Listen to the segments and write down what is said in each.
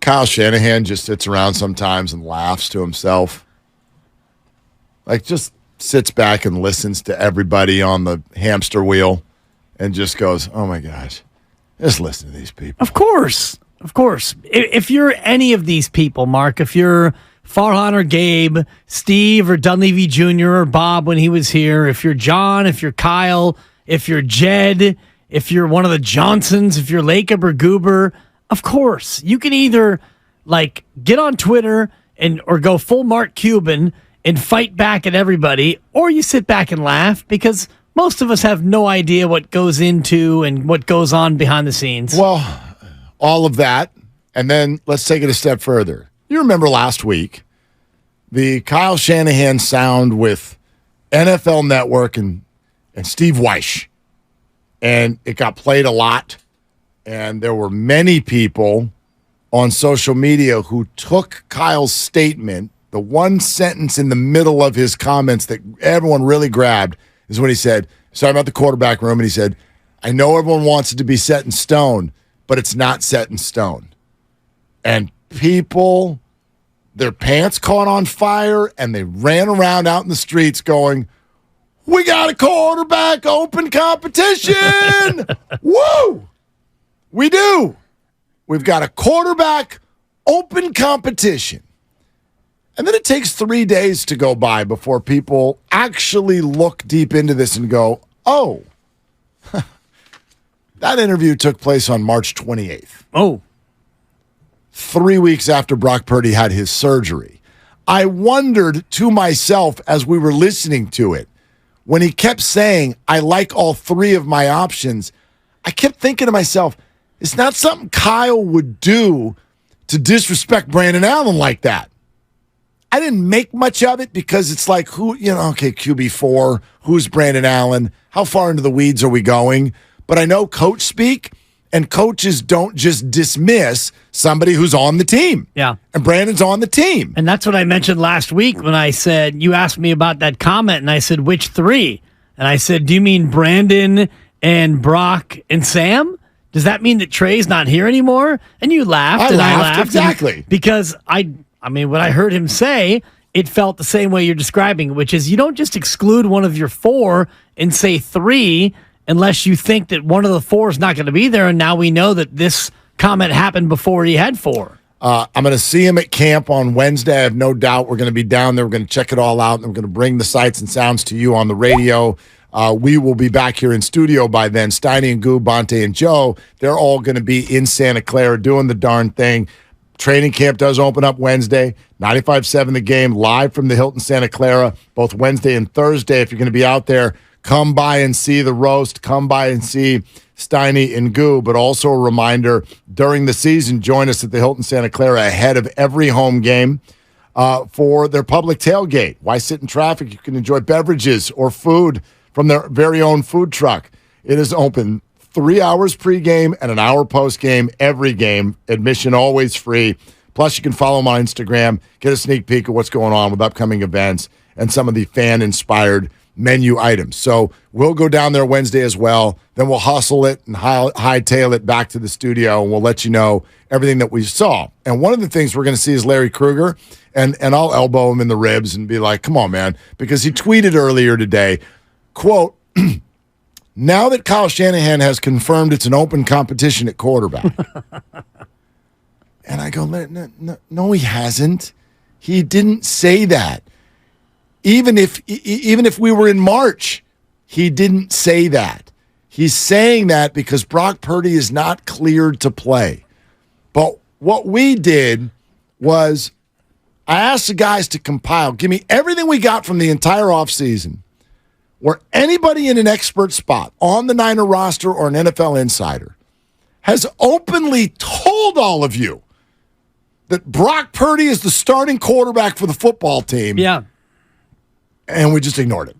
Kyle Shanahan just sits around sometimes and laughs to himself? Like, just sits back and listens to everybody on the hamster wheel and just goes, oh, my gosh, just listen to these people. Of course. Of course. If you're any of these people, Mark, if you're Farhan or Gabe, Steve or Dunleavy Jr. or Bob when he was here, if you're John, if you're Kyle, if you're Jed, if you're one of the Johnsons, if you're Lacob or Goober, of course, you can either like get on Twitter or go full Mark Cuban and fight back at everybody, or you sit back and laugh because most of us have no idea what goes into and what goes on behind the scenes. Well, all of that, and then let's take it a step further. You remember last week, the Kyle Shanahan sound with NFL Network and Steve Weish, and it got played a lot, and there were many people on social media who took Kyle's statement, the one sentence in the middle of his comments that everyone really grabbed is when he said, sorry about the quarterback room, and he said, I know everyone wants it to be set in stone, but it's not set in stone. And people, their pants caught on fire, and they ran around out in the streets going, we got a quarterback open competition! Woo! We do. We've got a quarterback open competition. And then it takes 3 days to go by before people actually look deep into this and go, oh, that interview took place on March 28th. Oh. 3 weeks after Brock Purdy had his surgery. I wondered to myself as we were listening to it, when he kept saying, I like all three of my options, I kept thinking to myself, it's not something Kyle would do to disrespect Brandon Allen like that. I didn't make much of it because it's like, okay, QB4, who's Brandon Allen? How far into the weeds are we going? But I know coach speak, and coaches don't just dismiss somebody who's on the team. Yeah. And Brandon's on the team. And that's what I mentioned last week when I said, you asked me about that comment, and I said, which three? And I said, do you mean Brandon and Brock and Sam? Does that mean that Trey's not here anymore? And you laughed. I laughed. Exactly. Because I mean, when I heard him say, it felt the same way you're describing, which is you don't just exclude one of your four and say three unless you think that one of the four is not going to be there, and now we know that this comment happened before he had four. I'm going to see him at camp on Wednesday. I have no doubt we're going to be down there. We're going to check it all out, and we're going to bring the sights and sounds to you on the radio. We will be back here in studio by then. Steiny and Goo, Bonte and Joe, they're all going to be in Santa Clara doing the darn thing. Training camp does open up Wednesday, 95.7 The Game, live from the Hilton Santa Clara, both Wednesday and Thursday. If you're going to be out there, come by and see the roast. Come by and see Steiny and Goo. But also a reminder, during the season, join us at the Hilton Santa Clara ahead of every home game for their public tailgate. Why sit in traffic? You can enjoy beverages or food from their very own food truck. It is open 3 hours pregame and an hour postgame every game. Admission always free. Plus, you can follow them on Instagram, get a sneak peek of what's going on with upcoming events and some of the fan-inspired menu items. So we'll go down there Wednesday as well. Then we'll hustle it and hightail it back to the studio, and we'll let you know everything that we saw. And one of the things we're going to see is Larry Krueger, and I'll elbow him in the ribs and be like, come on, man, because he tweeted earlier today, quote, now that Kyle Shanahan has confirmed it's an open competition at quarterback. And I go, no, he hasn't. He didn't say that. Even if we were in March, he didn't say that. He's saying that because Brock Purdy is not cleared to play. But what we did was I asked the guys to compile, give me everything we got from the entire offseason, where anybody in an expert spot on the Niner roster or an NFL insider has openly told all of you that Brock Purdy is the starting quarterback for the football team. Yeah. And we just ignored it.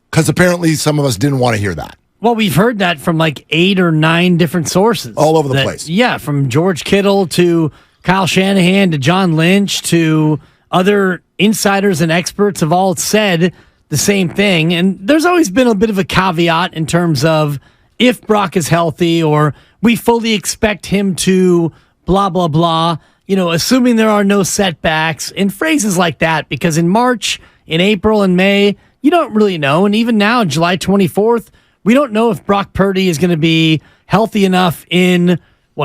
Because apparently some of us didn't want to hear that. Well, we've heard that from like 8 or 9 different sources. All over the place. Yeah, from George Kittle to Kyle Shanahan to John Lynch to other insiders and experts have all said the same thing. And there's always been a bit of a caveat in terms of if Brock is healthy or we fully expect him to blah, blah, blah, assuming there are no setbacks and phrases like that, because in March, in April, and May, you don't really know. And even now, July 24th, we don't know if Brock Purdy is going to be healthy enough in,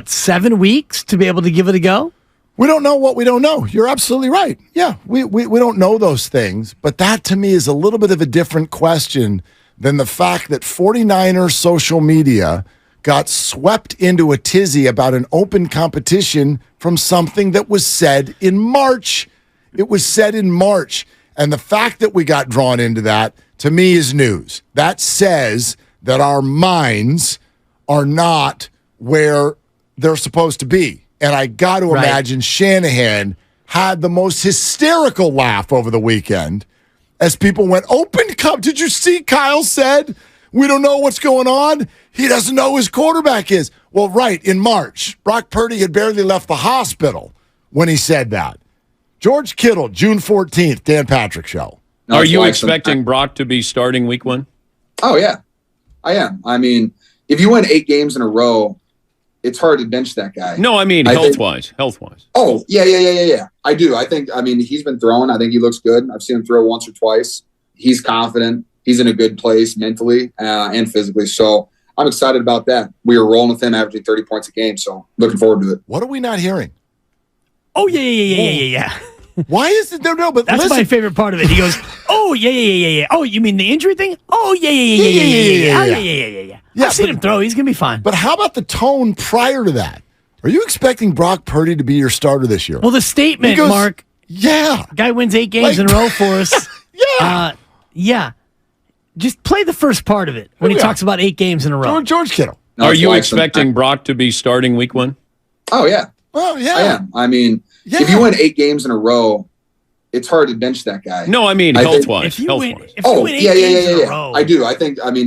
7 weeks to be able to give it a go? We don't know what we don't know. You're absolutely right. Yeah, we don't know those things. But that, to me, is a little bit of a different question than the fact that 49ers social media got swept into a tizzy about an open competition from something that was said in March. It was said in March. And the fact that we got drawn into that, to me, is news. That says that our minds are not where they're supposed to be. And I got to imagine Shanahan had the most hysterical laugh over the weekend as people went, open cup. Did you see Kyle said, we don't know what's going on? He doesn't know who his quarterback is. Well, right, in March, Brock Purdy had barely left the hospital when he said that. George Kittle, June 14th, Dan Patrick Show. No, are you expecting Brock to be starting week 1? Oh, yeah, I am. I mean, if you win 8 games in a row, it's hard to bench that guy. No, I mean health-wise. Oh, yeah. I do. He's been throwing. I think he looks good. I've seen him throw once or twice. He's confident. He's in a good place mentally and physically. So I'm excited about that. We were rolling with him, averaging 30 points a game. So looking forward to it. What are we not hearing? Oh, yeah. Why is it? No, but that's listen. My favorite part of it. He goes, oh, yeah. Oh, you mean the injury thing? Oh, yeah. I've seen him throw. He's going to be fine. But how about the tone prior to that? Are you expecting Brock Purdy to be your starter this year? Well, the statement, goes, Mark. Yeah. Guy wins 8 games in a row for us. Yeah. Just play the first part of it when he talks about 8 games in a row. George Kittle. No, are you expecting Brock to be starting week 1? Oh, yeah. Well, yeah. I am. I mean, if you win 8 games in a row, it's hard to bench that guy. No, I mean health-wise. If you win 8 games in a row. I do.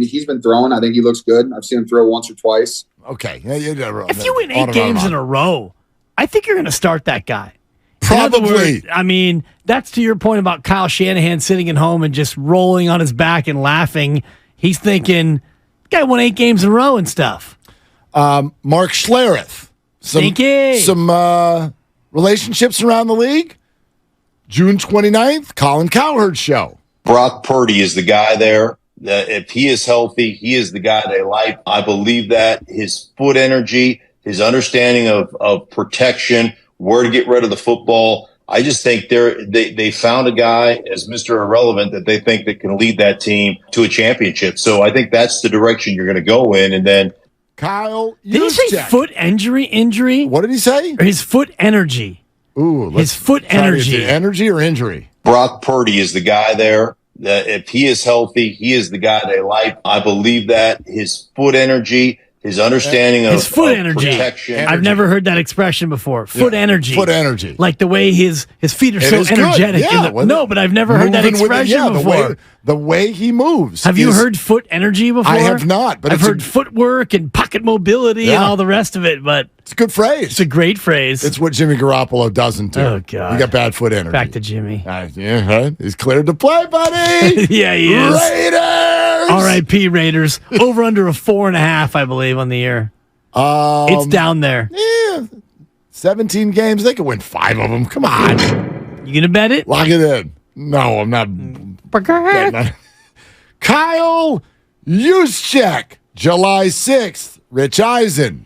He's been throwing. I think he looks good. I've seen him throw once or twice. Okay. If you win 8 games in a row, I think you're going to start that guy. Probably. Words, that's to your point about Kyle Shanahan sitting at home and just rolling on his back and laughing. He's thinking, guy won 8 games in a row and stuff. Mark Schlereth. Some relationships around the league. June 29th, Colin Cowherd Show. Brock Purdy is the guy there. If he is healthy, he is the guy they like. I believe that his foot energy, his understanding of protection, where to get rid of the football. I just think they found a guy as Mr. Irrelevant that they think that can lead that team to a championship. So I think that's the direction you're going to go in. And then Kyle, did he say foot injury? What did he say? Or his foot energy. Ooh, his foot energy. Energy or injury? Brock Purdy is the guy there. If he is healthy, he is the guy they like. I believe that his foot energy, his understanding of foot energy. Protection. I've never heard that expression before. Foot energy. Foot energy. Like the way his feet are so energetic. Yeah, no, but I've never heard that expression before. The way he moves. Have you heard foot energy before? I have not. But I've heard footwork and pocket mobility and all the rest of it. But it's a good phrase. It's a great phrase. It's what Jimmy Garoppolo doesn't do. Oh, God. You got bad foot energy. Back to Jimmy. He's cleared to play, buddy. Yeah, he is. Raiders. R.I.P. Raiders. Over under a 4.5, I believe, on the year. It's down there. Yeah. 17 games. They could win 5 of them. Come on. You going to bet it? Lock it in. No, I'm not. Kyle Juszczyk, July 6th. Rich Eisen.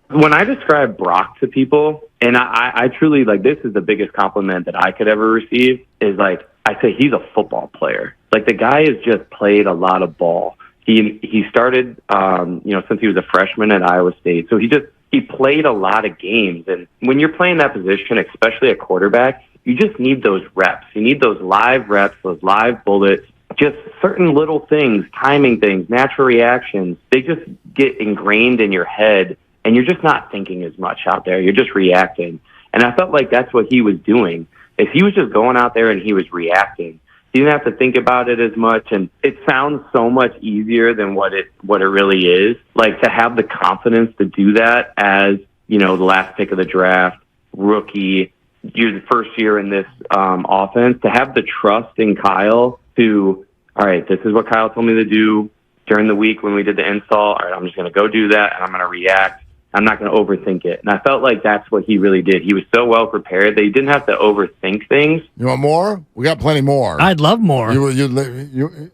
When I describe Brock to people, and I truly, this is the biggest compliment that I could ever receive, is I say he's a football player. The guy has just played a lot of ball. He started, since he was a freshman at Iowa State. So he played a lot of games. And when you're playing that position, especially a quarterback, you just need those reps. You need those live reps, those live bullets, just certain little things, timing things, natural reactions. They just get ingrained in your head, and you're just not thinking as much out there. You're just reacting. And I felt like that's what he was doing. If he was just going out there and he was reacting, he didn't have to think about it as much. And it sounds so much easier than what it really is. To have the confidence to do that as, the last pick of the draft, rookie, you're the first year in this offense, to have the trust in Kyle to, all right, this is what Kyle told me to do during the week when we did the install. All right, I'm just going to go do that, and I'm going to react, I'm not going to overthink it. And I felt like that's what he really did. He was so well prepared that he didn't have to overthink things. You want more? We got plenty more. I'd love more. You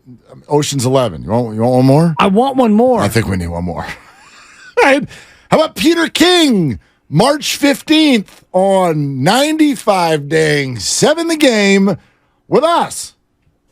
Ocean's 11. You want one more? I want one more. I think we need one more. All right. How about Peter King? March 15th on 95 dang 7 the game with us.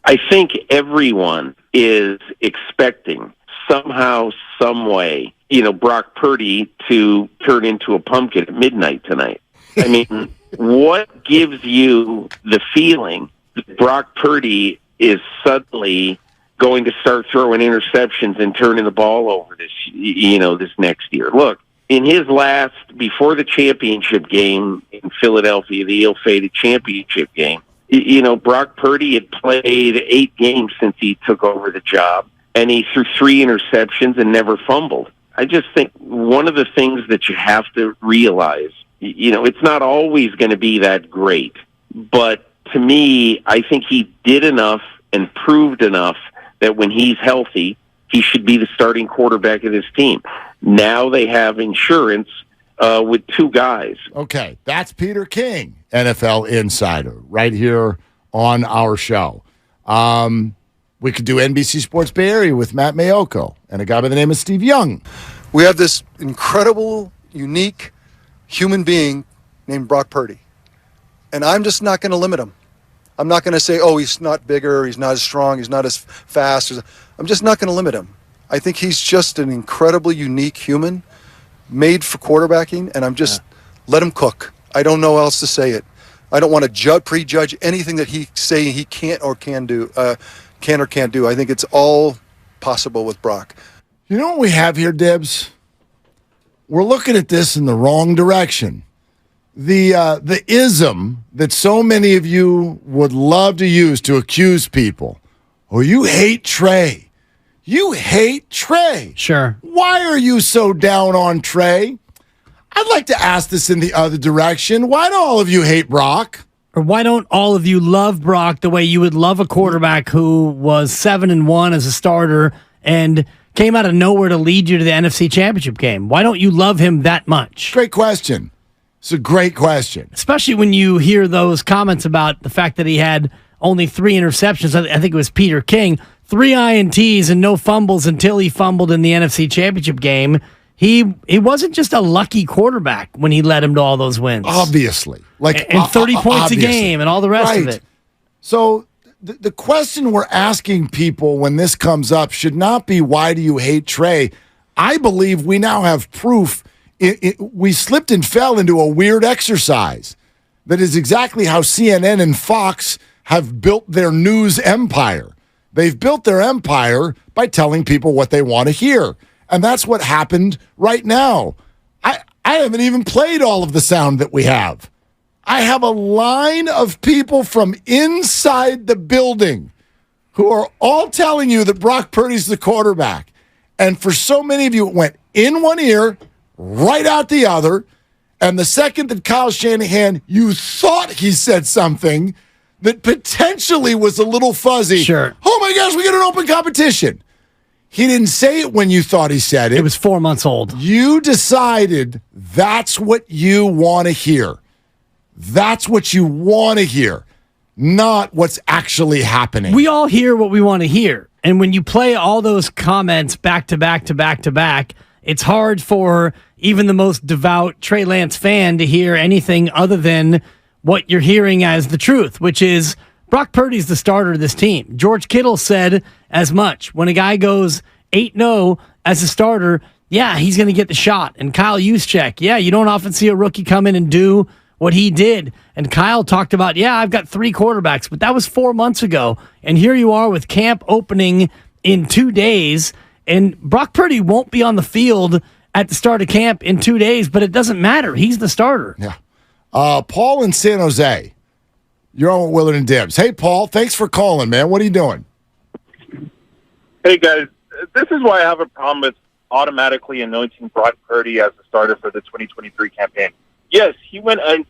I think everyone is expecting somehow, some way, Brock Purdy to turn into a pumpkin at midnight tonight. I mean, what gives you the feeling that Brock Purdy is suddenly going to start throwing interceptions and turning the ball over this next year? Look, in his last, before the championship game in Philadelphia, the ill-fated championship game, Brock Purdy had played 8 games since he took over the job, and he threw 3 interceptions and never fumbled. I just think one of the things that you have to realize, it's not always going to be that great, but to me, I think he did enough and proved enough that when he's healthy, he should be the starting quarterback of this team. Now they have insurance with 2 guys. Okay, that's Peter King, NFL insider, right here on our show. We could do NBC Sports Bay Area with Matt Mayoko and a guy by the name of Steve Young. We have this incredible, unique human being named Brock Purdy. And I'm just not going to limit him. I'm not going to say, he's not bigger, he's not as strong, he's not as fast. I'm just not going to limit him. I think he's just an incredibly unique human made for quarterbacking, and I'm just let him cook. I don't know how else to say it. I don't want to prejudge anything that he say he can't or can do. Can or can't do. I think it's all possible with Brock. You know what we have here, Dibs? We're looking at this in the wrong direction. The ism that so many of you would love to use to accuse people. Oh, you hate Trey. You hate Trey. Sure. Why are you so down on Trey? I'd like to ask this in the other direction. Why do all of you hate Brock? Or why don't all of you love Brock the way you would love a quarterback who was 7-1 as a starter and came out of nowhere to lead you to the NFC Championship game? Why don't you love him that much? Great question. It's a great question. Especially when you hear those comments about the fact that he had only 3 interceptions. I think it was Peter King. 3 INTs and no fumbles until he fumbled in the NFC Championship game. He wasn't just a lucky quarterback when he led him to all those wins. Obviously. And 30 points obviously. a game and all the rest of it. So the question we're asking people when this comes up should not be, why do you hate Trey? I believe we now have proof. We slipped and fell into a weird exercise that is exactly how CNN and Fox have built their news empire. They've built their empire by telling people what they want to hear. And that's what happened right now. I haven't even played all of the sound that we have. I have a line of people from inside the building who are all telling you that Brock Purdy's the quarterback. And for so many of you, it went in one ear, right out the other. And the second that Kyle Shanahan, you thought he said something that potentially was a little fuzzy. Sure. Oh my gosh, we got an open competition. He didn't say it when you thought he said it. It was 4 months old. You decided that's what you want to hear. That's what you want to hear, not what's actually happening. We all hear what we want to hear. And when you play all those comments back to back to back to back, it's hard for even the most devout Trey Lance fan to hear anything other than what you're hearing as the truth, which is Brock Purdy's the starter of this team. George Kittle said as much. When a guy goes 8-0 as a starter, yeah, he's going to get the shot. And Kyle Juszczyk, yeah, you don't often see a rookie come in and do what he did. And Kyle talked about, yeah, I've got 3 quarterbacks, but that was 4 months ago. And here you are with camp opening in 2 days, and Brock Purdy won't be on the field at the start of camp in 2 days, but it doesn't matter. He's the starter. Yeah. Paul in San Jose. You're on with Willard and Dibs. Hey, Paul, thanks for calling, man. What are you doing? Hey, guys. This is why I have a problem with automatically anointing Brock Purdy as the starter for the 2023 campaign. Yes, he went 8-0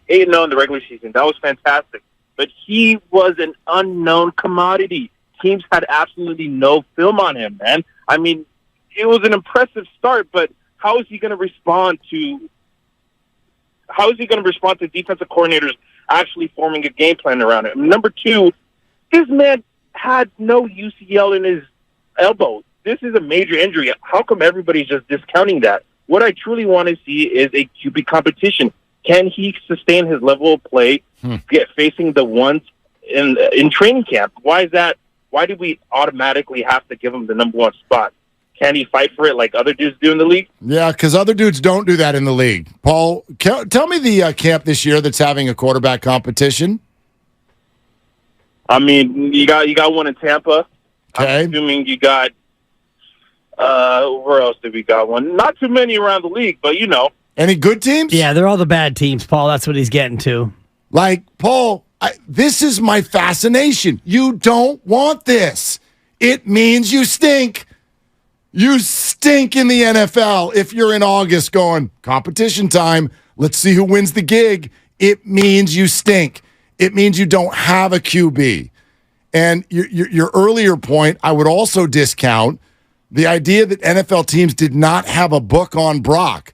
in the regular season. That was fantastic. But he was an unknown commodity. Teams had absolutely no film on him, man. I mean, it was an impressive start, but how is he going to respond to defensive coordinators actually forming a game plan around it? Number two, this man had no UCL in his elbow. This is a major injury. How come everybody's just discounting that? What I truly want to see is a QB competition. Can he sustain his level of play facing the ones in training camp? Why is that? Why do we automatically have to give him the number one spot? Can he fight for it like other dudes do in the league? Yeah, because other dudes don't do that in the league. Paul, tell me the camp this year that's having a quarterback competition. I mean, you got one in Tampa. Okay. I'm assuming you got where else did we got one? Not too many around the league, but Any good teams? Yeah, they're all the bad teams, Paul. That's what he's getting to. Like, Paul, this is my fascination. You don't want this. It means you stink. You stink in the NFL if you're in August going, competition time, let's see who wins the gig. It means you stink. It means you don't have a QB. And your earlier point, I would also discount the idea that NFL teams did not have a book on Brock.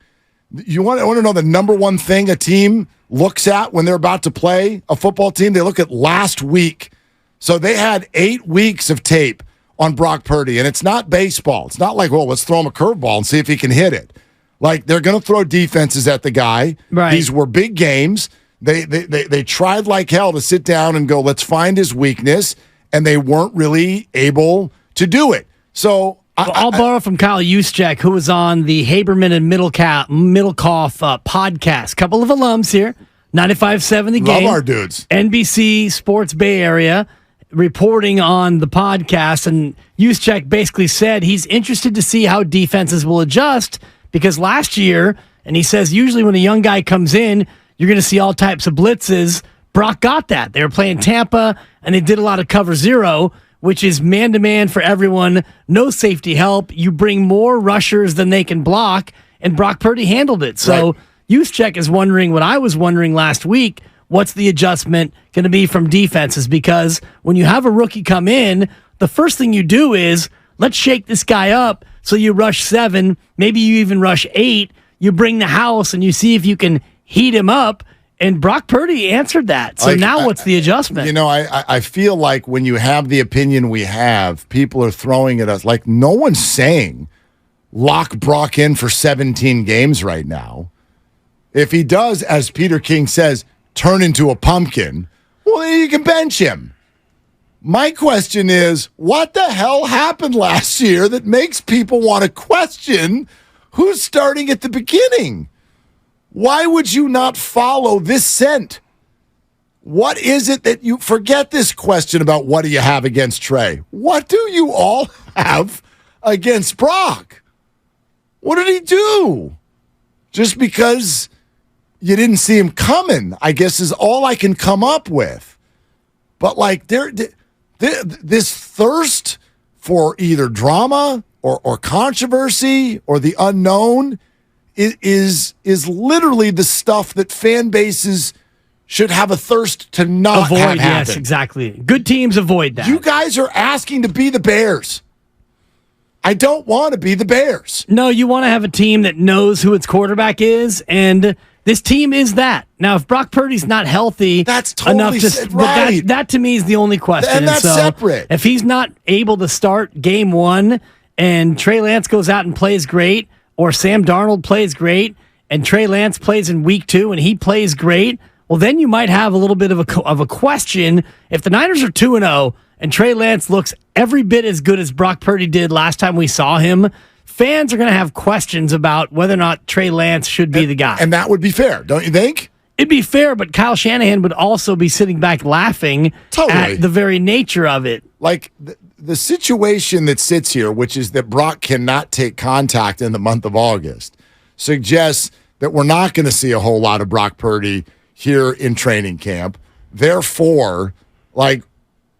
You want to know the number one thing a team looks at when they're about to play a football team? They look at last week. So they had 8 weeks of tape on Brock Purdy, and it's not baseball. It's not like, well, let's throw him a curveball and see if he can hit it. Like, they're going to throw defenses at the guy. Right. These were big games. They tried like hell to sit down and go, let's find his weakness, and they weren't really able to do it. So I'll borrow from Kyle Juszczyk, who was on the Haberman and Middlecoff podcast. Couple of alums here. 95.7 The Game. Love our dudes. NBC Sports Bay Area reporting on the podcast. And Juszczyk basically said he's interested to see how defenses will adjust because last year, and he says usually when a young guy comes in, you're going to see all types of blitzes. Brock got that. They were playing Tampa, and they did a lot of cover zero, which is man-to-man for everyone, no safety help. You bring more rushers than they can block, and Brock Purdy handled it. So right. Juszczyk is wondering what I was wondering last week, what's the adjustment going to be from defenses? Because when you have a rookie come in, the first thing you do is, let's shake this guy up. So you rush 7, maybe you even rush 8. You bring the house, and you see if you can heat him up. And Brock Purdy answered that. So now what's the adjustment? I feel like when you have the opinion we have, people are throwing at us. Like, no one's saying lock Brock in for 17 games right now. If he does, as Peter King says, turn into a pumpkin, well, then you can bench him. My question is, what the hell happened last year that makes people want to question who's starting at the beginning? Why would you not follow this scent? What is it that you forget this question about what do you have against Trey? What do you all have against Brock? What did he do? Just because you didn't see him coming, I guess, is all I can come up with. But like this thirst for either drama or controversy or the unknown is literally the stuff that fan bases should have a thirst to not avoid. Have happen. Yes, exactly. Good teams avoid that. You guys are asking to be the Bears. I don't want to be the Bears. No, you want to have a team that knows who its quarterback is, and this team is that. Now, if Brock Purdy's not healthy, that's totally enough to, right. That to me is the only question. And that's separate. If he's not able to start game 1 and Trey Lance goes out and plays great, or Sam Darnold plays great, and Trey Lance plays in week 2 and he plays great, well, then you might have a little bit of a question. If the Niners are 2-0 and Trey Lance looks every bit as good as Brock Purdy did last time we saw him, fans are going to have questions about whether or not Trey Lance should be the guy. And that would be fair, don't you think? It'd be fair, but Kyle Shanahan would also be sitting back laughing at the very nature of it. Like, the situation that sits here, which is that Brock cannot take contact in the month of August, suggests that we're not going to see a whole lot of Brock Purdy here in training camp. Therefore, like,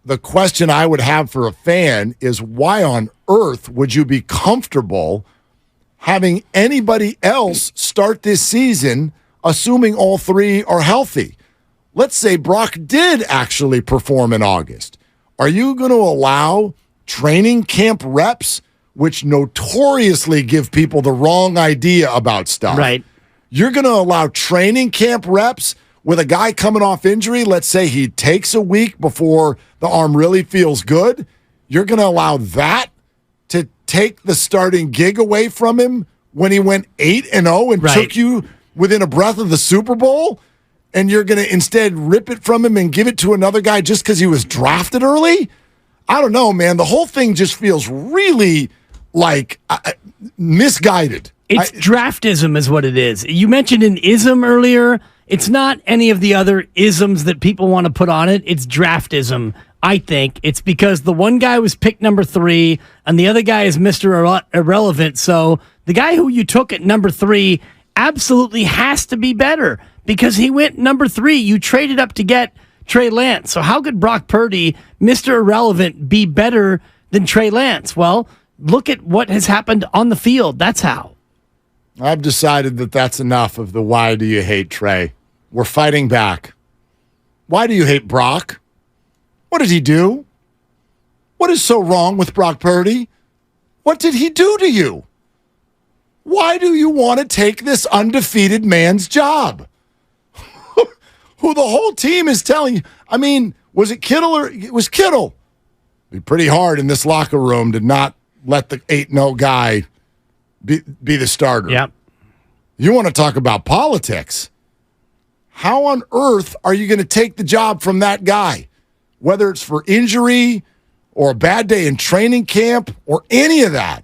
the question I would have for a fan is why on earth would you be comfortable having anybody else start this season, assuming all 3 are healthy? Let's say Brock did actually perform in August. Are you going to allow training camp reps which notoriously give people the wrong idea about stuff. Right. You're going to allow training camp reps with a guy coming off injury. Let's say he takes a week before the arm really feels good. You're going to allow that to take the starting gig away from him when he went 8-0 and took you within a breath of the Super Bowl, and you're going to instead rip it from him and give it to another guy just because he was drafted early? I don't know, man. The whole thing just feels really like misguided. It's draftism is what it is. You mentioned an ism earlier. It's not any of the other isms that people want to put on it. It's draftism, I think. It's because the one guy was picked number 3 and the other guy is Mr. Irrelevant. So the guy who you took at number 3 absolutely has to be better because he went number 3. You traded up to get Trey Lance. So how could Brock Purdy, Mr. Irrelevant, be better than Trey Lance? Well, look at what has happened on the field. That's how. I've decided that that's enough of the why do you hate Trey. We're fighting back. Why do you hate Brock? What did he do? What is so wrong with Brock Purdy? What did he do to you? Why do you want to take this undefeated man's job? Who the whole team is telling you. I mean, was it Kittle or it was Kittle? It'd be pretty hard in this locker room to not let the 8-0 guy be the starter. Yep. You want to talk about politics. How on earth are you going to take the job from that guy? Whether it's for injury or a bad day in training camp or any of that.